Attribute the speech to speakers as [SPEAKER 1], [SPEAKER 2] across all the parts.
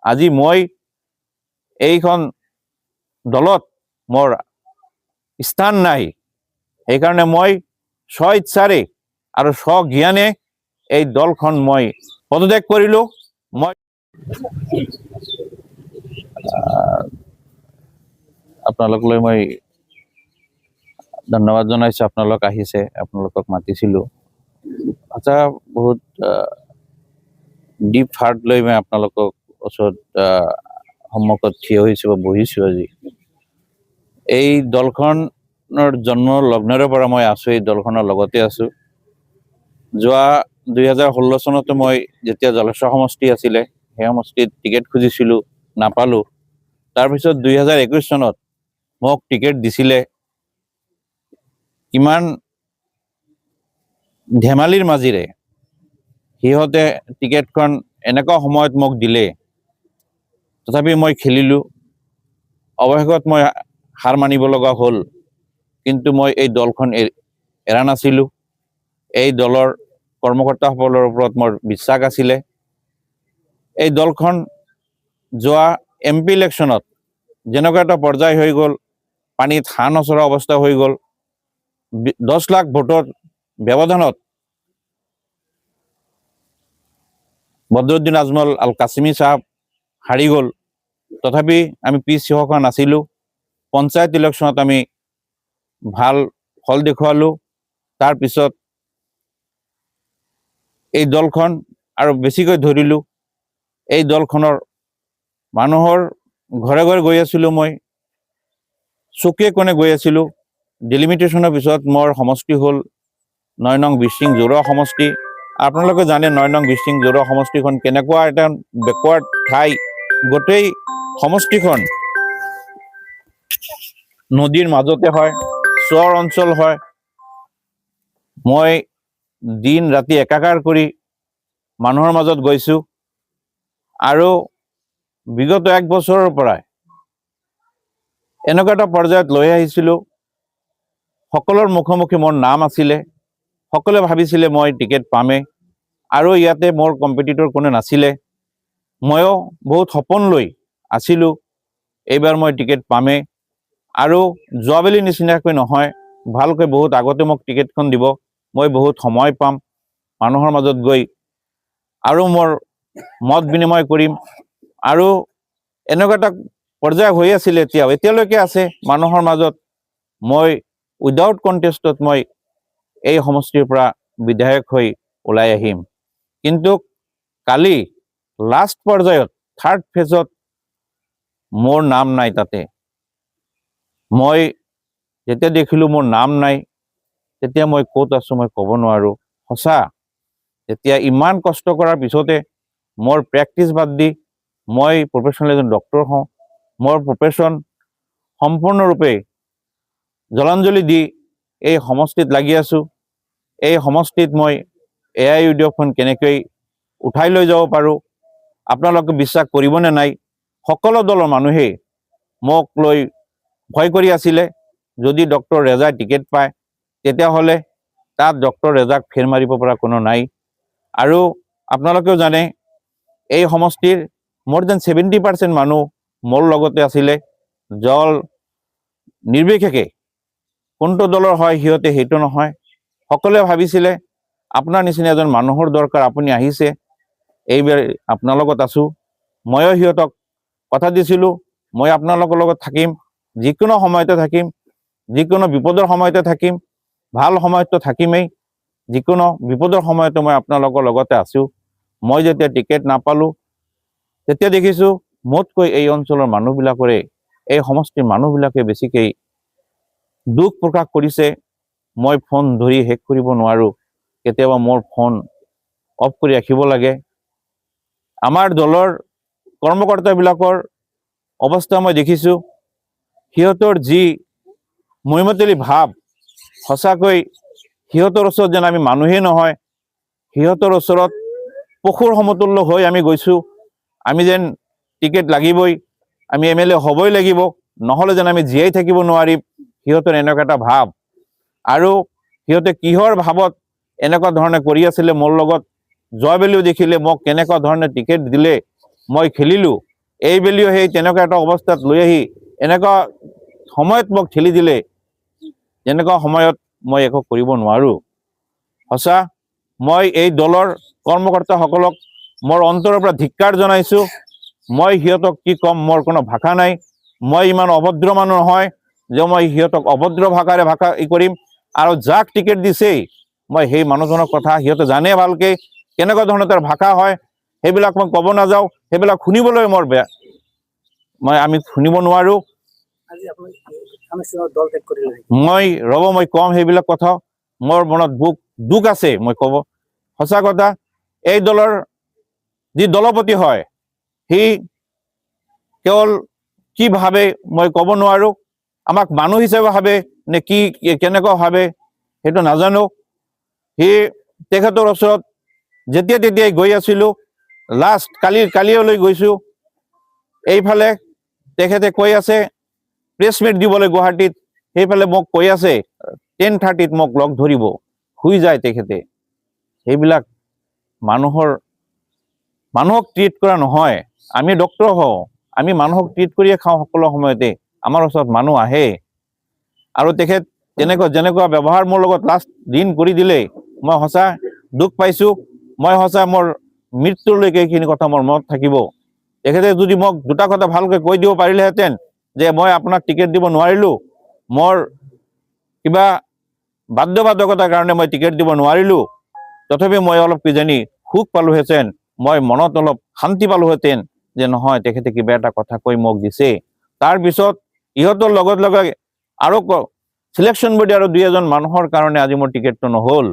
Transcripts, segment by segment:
[SPEAKER 1] আজি মই এইখন দলত মোৰ স্থান নাই, সেইকাৰণে মই স্ব ইচ্ছাৰে আৰু স্বজ্ঞানে এই দলখন মই পদত্যাগ কৰিলোঁ। মই আপোনালোকলৈ মই ধন্যবাদ জনাইছোঁ, আপোনালোক আহিছে, আপোনালোকক মাতিছিলোঁ। আচ্ছা, বহুত ডিপ হাৰ্ট লৈ মই আপোনালোকক ওচৰত সন্মুখত থিয় হৈছোঁ বা বহিছোঁ আজি। এই দলখনৰ জন্মৰ লগ্নৰে পৰা মই আছোঁ, এই দলখনৰ লগতে আছোঁ। যোৱা 2016 চনতে মই যেতিয়া জলেশ্বৰ সমষ্টি আছিলে, সেই সমষ্টিত টিকেট খুজিছিলোঁ, নাপালোঁ। তাৰপিছত 2021 চনত মোক টিকেট দিছিলে। ইমান ধেমালিৰ মাজেৰে সিহঁতে টিকেটখন এনেকুৱা সময়ত মোক দিলে, তথাপি মই খেলিলোঁ। অৱশেষত মই হাৰ মানিব লগা হ'ল, কিন্তু মই এই দলখন এৰা নাছিলোঁ। এই দলৰ কৰ্মকৰ্তাসকলৰ ওপৰত মোৰ বিশ্বাস আছিলে। এই দলখন যোৱা MP ইলেকশ্যনত যেনেকুৱা এটা পৰ্যায় হৈ গ'ল, পানীত হাঁহ নচৰা অৱস্থা হৈ গ'ল, 10 লাখ ভোটৰ ব্যৱধানত বদৰুদ্দিন আজমল আল কাছিমি চাহাব হাৰি গ'ল। তথাপি আমি পিছ হোৱা নাছিলোঁ। পঞ্চায়ত ইলেকশ্যনত আমি ভাল ফল দেখুৱালোঁ। তাৰপিছত এই দলখন আৰু বেছিকৈ ধৰিলোঁ। এই দলখনৰ মানুহৰ ঘৰে ঘৰে গৈ আছিলোঁ, মই চুকে কোণে গৈ আছিলোঁ। ডিলিমিটেশ্যনৰ পিছত মোৰ সমষ্টি হ'ল 9 নং বিশিং জৰুৱা সমষ্টি। আপোনালোকে জানে 9 নং বিশিং জৰুৱা সমষ্টিখন কেনেকুৱা এটা বেকৱাৰ্ড ঠাই। গোটেই সমষ্টিখন নদীৰ মাজতে হয়, চৰ অঞ্চল হয়। মই দিন ৰাতি একাকাৰ কৰি মানুহৰ মাজত গৈছোঁ আৰু বিগত 1 বছৰৰ পৰাই এনেকুৱা এটা পৰ্যায়ত লৈ আহিছিলোঁ, সকলোৰ মুখোমুখি মোৰ নাম আছিলে। সকলোৱে ভাবিছিলে মই টিকেট পামেই, আৰু ইয়াতে মোৰ কম্পিটিটৰ কোনো নাছিলে। ময়ো বহুত সপোন লৈ আছিলোঁ, এইবাৰ মই টিকেট পামেই। আৰু যোৱাবেলি নিচিনাকৈ নহয়, ভালকৈ বহুত আগতে মোক টিকেটখন দিব, মই বহুত সময় পাম মানুহৰ মাজত গৈ, আৰু মোৰ মত বিনিময় কৰিম। আৰু এনেকুৱা এটা পৰ্যায় হৈ আছিলে, এতিয়ালৈকে আছে মানুহৰ মাজত। মই উইদাউট কণ্টেষ্টত মই এই সমষ্টিৰ পৰা বিধায়ক হৈ ওলাই আহিম। কিন্তু কালি লাষ্ট পৰ্যায়ত 3rd ফেজত মোৰ নাম নাই তাতে। মই যেতিয়া দেখিলোঁ মোৰ নাম নাই, তেতিয়া মই ক'ত আছোঁ মই ক'ব নোৱাৰোঁ। সঁচা, এতিয়া ইমান কষ্ট কৰাৰ পিছতে মোৰ প্ৰেক্টিছ বাদ দি মই প্ৰফেশ্যনেল এজন ডক্টৰ হওঁ, মোৰ প্ৰফেশ্যন সম্পূৰ্ণৰূপে জলাঞ্জলি দি এই সমষ্টিত লাগি আছোঁ। এই সমষ্টিত মই AI উদ্যোগখন কেনেকৈ উঠাই লৈ যাব পাৰোঁ, আপোনালোকে বিশ্বাস কৰিবনে নাই, সকলো দলৰ মানুহে মোক লৈ ভয় কৰি আছিলে। যদি ডক্টৰ ৰেজাই টিকেট পায়, তেতিয়াহ'লে তাত ডক্টৰ ৰেজাক ফেৰ মাৰিব পৰা কোনো নাই। আৰু আপোনালোকেও জানে, এই সমষ্টিৰ more than 70% মানুহ মোৰ লগতে আছিলে। দল নিৰ্বিশেষে কোনটো দলৰ হয় সিহঁতে সেইটো নহয়, সকলোৱে ভাবিছিলে আপোনাৰ নিচিনা এজন মানুহৰ দৰকাৰ, আপুনি আহিছে, এইবাৰ আপোনাৰ লগত আছোঁ। ময়ো সিহঁতক কথা দিছিলোঁ, মই আপোনালোকৰ লগত থাকিম, যিকোনো সময়তে থাকিম, যিকোনো বিপদৰ সময়তে থাকিম, ভাল সময়ততো থাকিমেই, যিকোনো বিপদৰ সময়তে মই আপোনালোকৰ লগতে আছোঁ। মই যেতিয়া টিকেট নাপালোঁ, তেতিয়া দেখিছোঁ মোতকৈ এই অঞ্চলৰ মানুহবিলাকৰে, এই সমষ্টিৰ মানুহবিলাকে বেছিকৈ দুখ প্ৰকাশ কৰিছে। মই ফোন ধৰি শেষ কৰিব নোৱাৰোঁ, কেতিয়াবা মোৰ ফোন অফ কৰি ৰাখিব লাগে। আমাৰ দলৰ কৰ্মকৰ্তাবিলাকৰ অৱস্থা মই দেখিছোঁ, সিহঁতৰ যি মৈমতলী ভাৱ, সঁচাকৈ সিহঁতৰ ওচৰত যেন আমি মানুহেই নহয়, সিহঁতৰ ওচৰত পশুৰ সমতুল্য হৈ আমি গৈছোঁ। আমি যেন টিকেট লাগিবই, আমি MLA হ'বই লাগিব, নহ'লে যেন আমি জীয়াই থাকিব নোৱাৰিম, সিহঁতৰ এনেকুৱা এটা ভাৱ। আৰু সিহঁতে কিহৰ ভাৱত এনেকুৱা ধৰণে কৰি আছিলে মোৰ লগত, যোৱাবেলিও দেখিলে মোক কেনেকুৱা ধৰণে টিকেট দিলে, মই খেলিলোঁ, এইবেলিও সেই তেনেকুৱা এটা অৱস্থাত লৈ আহি এনেকুৱা সময়ত মোক ঠেলি দিলে, যেনেকুৱা সময়ত মই একো কৰিব নোৱাৰোঁ। সঁচা, মই এই দলৰ কৰ্মকৰ্তাসকলক মোৰ অন্তৰৰ পৰা ধিক্কাৰ জনাইছোঁ। মই সিহঁতক কি ক'ম, মোৰ কোনো ভাষা নাই। মই ইমান অভদ্ৰ মানুহ নহয় যে মই সিহঁতক অভদ্ৰ ভাষাৰে কৰিম। আৰু যাক টিকেট দিছেই, মই সেই মানুহজনৰ কথা সিহঁতে জানে ভালকৈ কেনেকুৱা ধৰণৰ তাৰ ভাষা হয়, সেইবিলাক মই ক'ব নাযাওঁ। সেইবিলাক শুনিবলৈ মোৰ বেয়া, আমি শুনিব নোৱাৰোঁ। মই ক'ম সেইবিলাক কথা। মোৰ মনত দুখ আছে, মই ক'ব সঁচা কথা। এই দলৰ যি দলপতি হয়, সি কেৱল কি ভাবে মই ক'ব নোৱাৰোঁ। আমাক মানুহ হিচাপে ভাবে নে কি কেনেকুৱা ভাবে সেইটো নাজানো। সি তেখেতৰ ওচৰত যেতিয়া তেতিয়াই গৈ আছিলোঁ। লাষ্ট কালিলৈ গৈছোঁ। এইফালে তেখেতে কৈ আছে প্ৰেছ মিট দিবলৈ গুৱাহাটীত, সেইফালে মোক কৈ আছে 10:30 মোক লগ ধৰিব। শুই যায় তেখেতে। সেইবিলাক মানুহক ট্ৰিট কৰা নহয়। আমি ডক্তৰ হওঁ, আমি মানুহক ট্ৰিট কৰিয়ে খাওঁ সকলো সময়তে। আমাৰ ওচৰত মানুহ আহে আৰু তেখেত যেনেকুৱা ব্যৱহাৰ মোৰ লগত লাষ্ট দিন কৰি দিলে, মই সঁচা দুখ পাইছোঁ। মই সঁচা মোৰ মৃত্যুলৈকে এইখিনি কথা মোৰ মনত থাকিব। তেখেতে যদি মোক দুটা কথা ভালকৈ কৈ দিব পাৰিলেহেঁতেন যে মই আপোনাক টিকেট দিব নোৱাৰিলোঁ, মোৰ কিবা বাধ্যবাধকতাৰ কাৰণে মই টিকেট দিব নোৱাৰিলোঁ, তথাপিও মই অলপ কিজানি সুখ পালোহেঁতেন, মই মনত অলপ শান্তি পালোহেঁতেন যে নহয় তেখেতে কিবা এটা কথা কৈ মোক দিছে। তাৰপিছত ইহঁতৰ লগে আৰু চিলেকশ্যন বডি আৰু 2-এজন মানুহৰ কাৰণে আজি মোৰ টিকেটটো নহ'ল।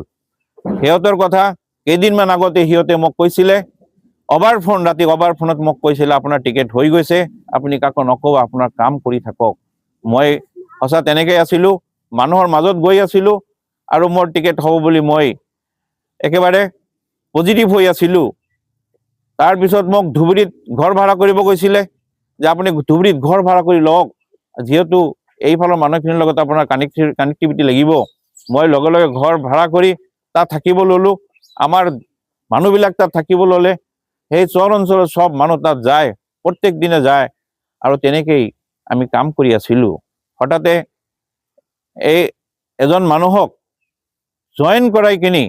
[SPEAKER 1] সিহঁতৰ কথা কেইদিনমান আগতে সিহঁতে মোক কৈছিলে ৰাতি অভাৰ ফোনত মোক কৈছিলে আপোনাৰ টিকেট হৈ গৈছে, আপুনি কাকো নক'ব, আপোনাৰ কাম কৰি থাকক। মই সঁচা তেনেকৈ আছিলোঁ, মানুহৰ মাজত গৈ আছিলোঁ আৰু মোৰ টিকেট হ'ব বুলি মই একেবাৰে পজিটিভ হৈ আছিলোঁ। তাৰপিছত মোক ধুবুৰীত ঘৰ ভাড়া কৰিব কৈছিলে যে আপুনি ধুবুৰীত ঘৰ ভাড়া কৰি লওক, যিহেতু এইফালৰ মানুহখিনিৰ লগত আপোনাৰ কানেক্টিভিটি লাগিব। মই লগে ঘৰ ভাড়া কৰি তাত থাকিব ল'লোঁ। আমাৰ মানুহবিলাক তাত থাকিব ল'লে। সেই চহৰ অঞ্চলৰ চব মানুহ তাত যায়, প্ৰত্যেক দিনে যায় আৰু তেনেকেই আমি কাম কৰি আছিলোঁ। হঠাতে এই এজন মানুহক জইন কৰাই কিনি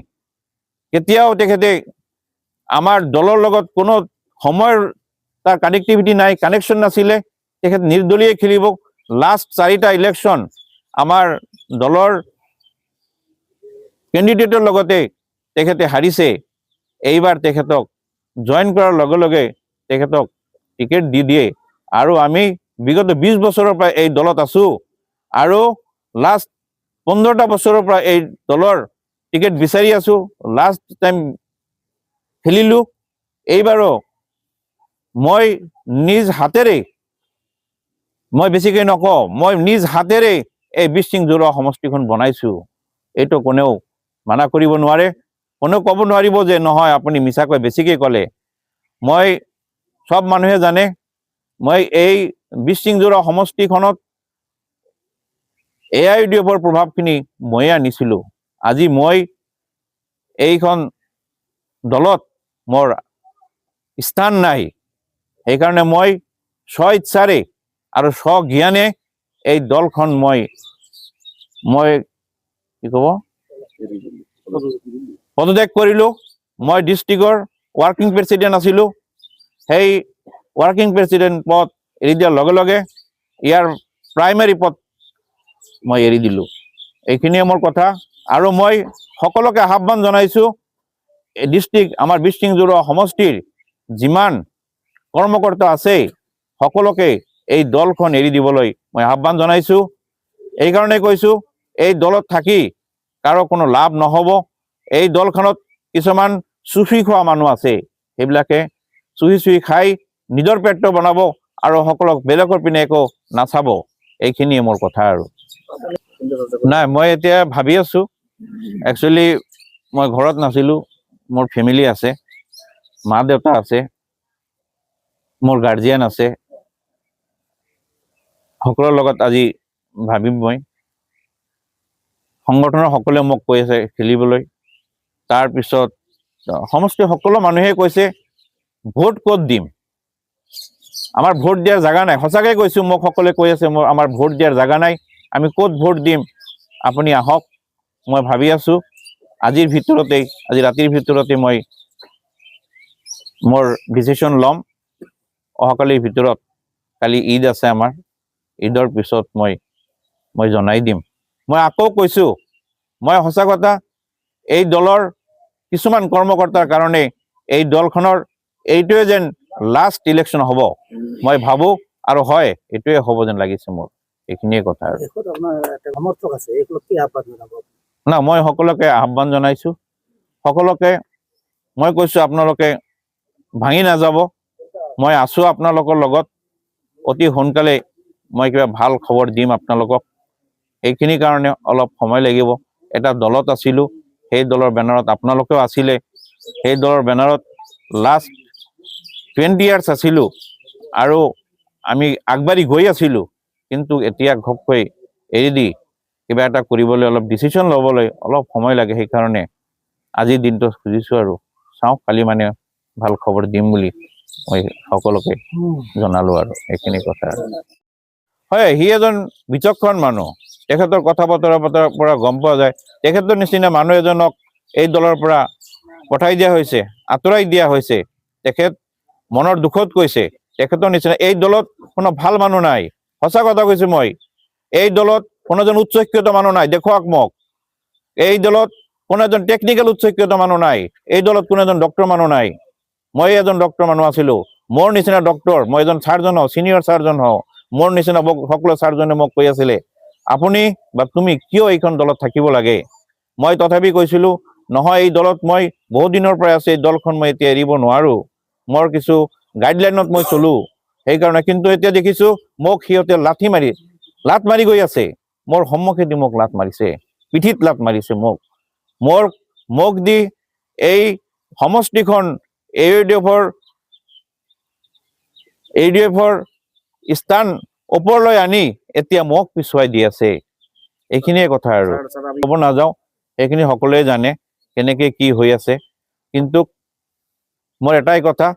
[SPEAKER 1] কেতিয়াও তেখেতে আমাৰ দলৰ লগত কোনো সময়ৰ তাৰ কানেক্টিভিটি নাই, কানেকশ্যন নাছিলে। তেখেত নিৰ্দলীয় খেলিব। লাষ্ট 4টা ইলেকশ্যন আমাৰ দলৰ কেণ্ডিডেটৰ লগতে তেখেতে হাৰিছে। এইবাৰ তেখেতক জইন কৰাৰ লগে তেখেতক টিকেট দি দিয়ে। আৰু আমি বিগত 20 বছৰৰ পৰা এই দলত আছোঁ আৰু লাষ্ট 15টা বছৰৰ পৰা এই দলৰ টিকেট বিচাৰি আছোঁ। লাষ্ট টাইম খেলিলোঁ। এইবাৰো মই নিজ হাতেৰে, মই বেছিকৈ নকওঁ, মই নিজ হাতেৰে এই বিশিং জৰুৱা সমষ্টিখন বনাইছোঁ। এইটো কোনেও মানা কৰিব নোৱাৰে। কোনেও ক'ব নোৱাৰিব যে নহয় আপুনি মিছাকৈ বেছিকৈ ক'লে। মই চব মানুহে জানে মই এই বিশিং জৰুৱা সমষ্টিখনত AIUDFৰ প্ৰভাৱখিনি ময়ে আনিছিলোঁ। আজি মই এইখন দলত মোৰ স্থান নাই। সেইকাৰণে মই স্ব-ইচ্ছাৰে আৰু স্বজ্ঞানে এই দলখন মই কি ক'ব পদত্যাগ কৰিলোঁ। মই ডিষ্ট্ৰিক্টৰ ৱৰ্কিং প্ৰেচিডেণ্ট আছিলোঁ। সেই ৱৰ্কিং প্ৰেচিডেণ্ট পদ এৰি দিয়াৰ লগে ইয়াৰ প্ৰাইমেৰী পদ মই এৰি দিলোঁ। এইখিনিয়ে মোৰ কথা। আৰু মই সকলোকে আহ্বান জনাইছোঁ, এই আমাৰ বিশিং জৰুৱা সমষ্টিৰ যিমান কৰ্মকৰ্তা আছে সকলোকে এই দলখন এৰি দিবলৈ মই আহ্বান জনাইছোঁ। এইকাৰণে কৈছোঁ এই দলত থাকি কাৰো কোনো লাভ নহ'ব। এই দলখনত কিছুমান চুহি খোৱা মানুহ আছে, সেইবিলাকে চুহি খাই নিজৰ পেটটো বনাব আৰু সকলক বেলেগৰ পিনে একো নাচাব। এইখিনিয়ে মোৰ কথা। আৰু নাই, মই এতিয়া ভাবি আছোঁ। একচুৱেলি মই ঘৰত নাছিলোঁ, মোৰ ফেমিলি আছে, মা-দেউতা আছে, মোৰ গাৰ্জিয়ান আছে, সকলোৰ লগত আজি ভাবিম। মই সংগঠনৰ সকলোৱে মোক কৈ আছে খেলিবলৈ। তাৰপিছত সমষ্টি সকলো মানুহে কৈছে ভোট ক'ত দিম। আমাৰ ভোট দিয়াৰ জাগা নাই সঁচাকৈ কৈছোঁ মোক সকলোৱে কৈ আছে আমাৰ ভোট দিয়াৰ জাগা নাই আমি ক'ত ভোট দিম আপুনি আহক মই ভাবি আছোঁ আজি ৰাতিৰ ভিতৰতে মই মোৰ ডিচিশ্যন ল'ম অহাকালিৰ ভিতৰত কালি ঈদ আছে আমাৰ ঈদৰ পিছত মই জনাই দিম মই আকৌ কৈছোঁ মই সঁচা কথা এই দলৰ কিছুমান কৰ্মকৰ্তাৰ কাৰণে এই দলখনৰ এইটোৱে যেন লাষ্ট ইলেকশ্যন হ'ব মই ভাবোঁ আৰু হয় এইটোৱে হ'ব যেন লাগিছে মোৰ এইখিনিয়ে কথা আৰু না মই সকলোকে আহ্বান জনাইছোঁ সকলোকে মই কৈছোঁ আপোনালোকে ভাঙি নাযাব মই আছোঁ আপোনালোকৰ লগত অতি সোনকালে মই কিবা ভাল খবৰ দিম আপোনালোকক এইখিনিৰ কাৰণে অলপ সময় লাগিব এটা দলত আছিলোঁ সেই দলৰ বেনাৰত আপোনালোকেও আছিলে সেই দলৰ বেনাৰত লাষ্ট 20 years আছিলোঁ আৰু আমি আগবাঢ়ি গৈ আছিলোঁ কিন্তু এতিয়া ঘপকৈ এৰি দি কিবা এটা কৰিবলৈ অলপ ডিচিশ্যন ল'বলৈ অলপ সময় লাগে সেইকাৰণে আজিৰ দিনটো খুজিছোঁ আৰু চাওঁ কালি মানে ভাল খবৰ দিম বুলি মই সকলোকে জনালোঁ আৰু এইখিনি কথা হয় সি এজন বিচক্ষণ মানুহ তেখেতৰ কথা বতৰাৰ পৰা গম পোৱা যায় তেখেতৰ নিচিনা মানুহ এজনক এই দলৰ পৰা পঠাই দিয়া হৈছে আঁতৰাই দিয়া হৈছে তেখেত মনৰ দুখত কৈছে তেখেতৰ নিচিনা এই দলত কোনো ভাল মানুহ নাই সঁচা কথা কৈছোঁ মই এই দলত কোনো এজন উচ্চ শিক্ষিত মানুহ নাই দেখুৱাওক মোক এই দলত কোনো এজন টেকনিকেল উচ্চ শিক্ষিত মানুহ নাই এই দলত কোনো এজন ডক্টৰ মানুহ নাই মই এজন ডক্টৰ মানুহ আছিলোঁ মোৰ নিচিনা ডক্টৰ মই এজন চাৰ্জন হওঁ ছিনিয়ৰ চাৰ্জন হওঁ মোৰ নিচিনা সকলো চাৰ্জনে মোক কৈ আছিলে আপুনি বা তুমি কিয় এইখন দলত থাকিব লাগে মই তথাপি কৈছিলোঁ নহয় এই দলত মই বহুত দিনৰ পৰা আছোঁ এই দলখন মই এতিয়া এৰিব নোৱাৰোঁ মোৰ কিছু গাইডলাইনত মই চলোঁ সেইকাৰণে কিন্তু এতিয়া দেখিছোঁ মোক সিহঁতে লাত মাৰি গৈ আছে মোৰ সন্মুখেদি মোক লাত মাৰিছে পিঠিত লাত মাৰিছে মোক দি এই সমষ্টিখন AUDF-ৰ স্থান ওপৰলৈ আনি এতিয়া মোক পিছুৱাই দি আছে এইখিনিয়ে কথা আৰু ক'ব নাযাওঁ এইখিনি সকলোৱে জানে কেনেকৈ কি হৈ আছে কিন্তু মোৰ এটাই কথা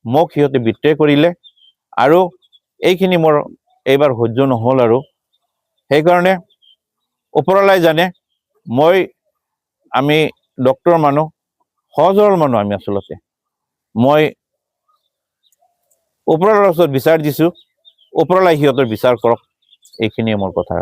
[SPEAKER 1] মোক সিহঁতে বিট্ৰে কৰিলে আৰু এইখিনি মোৰ এইবাৰ সহ্য নহ'ল আৰু সেইকাৰণে ওপৰলাই জানে আমি ডক্টৰ মানুহ সহজ সৰল মানুহ আমি আচলতে মই ওপৰৰ ওচৰত বিচাৰ দিছোঁ ওপৰলাই সিহঁতৰ বিচাৰ কৰক এইখিনিয়ে মোৰ কথা